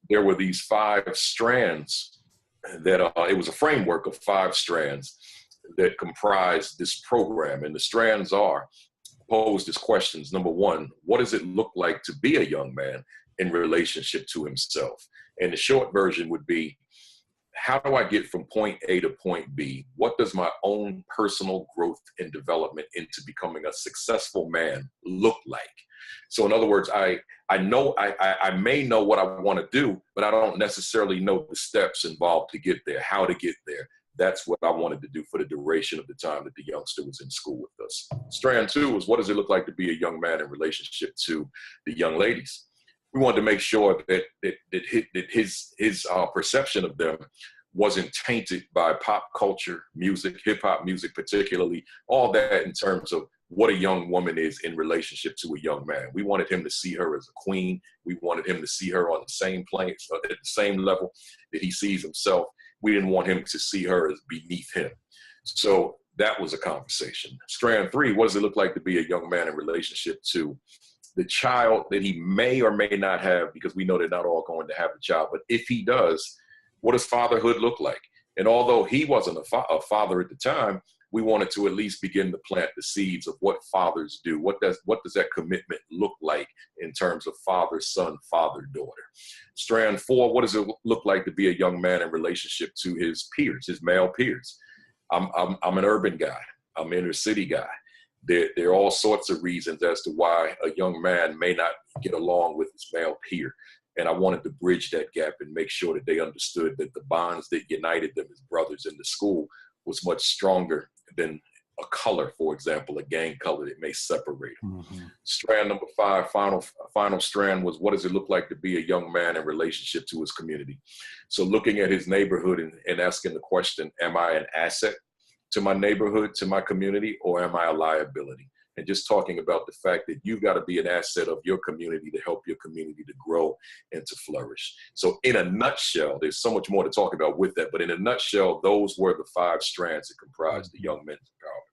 there were these 5 strands that it was a framework of 5 strands that comprised this program. And the strands are posed as questions. Number one, what does it look like to be a young man in relationship to himself? And the short version would be, how do I get from point A to point B? What does my own personal growth and development into becoming a successful man look like? So in other words, I know I may know what I want to do, but I don't necessarily know the steps involved to get there, how to get there. That's what I wanted to do for the duration of the time that the youngster was in school with us. Strand 2 was, what does it look like to be a young man in relationship to the young ladies? We wanted to make sure that his perception of them wasn't tainted by pop culture, music, hip hop music particularly, all that in terms of what a young woman is in relationship to a young man. We wanted him to see her as a queen. We wanted him to see her on the same plane, at the same level that he sees himself. We didn't want him to see her as beneath him. So that was a conversation. Strand 3, what does it look like to be a young man in relationship to the child that he may or may not have, because we know they're not all going to have a child, but if he does, what does fatherhood look like? And although he wasn't a father at the time, we wanted to at least begin to plant the seeds of what fathers do. What does that commitment look like in terms of father, son, father, daughter? Strand 4, what does it look like to be a young man in relationship to his peers, his male peers? I'm an urban guy. I'm an inner city guy. There are all sorts of reasons as to why a young man may not get along with his male peer. And I wanted to bridge that gap and make sure that they understood that the bonds that united them as brothers in the school was much stronger than a color, for example, a gang color that may separate them. Mm-hmm. Strand number 5, final strand was, what does it look like to be a young man in relationship to his community? So looking at his neighborhood and asking the question, am I an asset to my neighborhood, to my community, or am I a liability? And just talking about the fact that you've got to be an asset of your community to help your community to grow and to flourish. So in a nutshell, there's so much more to talk about with that, but in a nutshell, those were the 5 strands that comprised the Young Men's Empowerment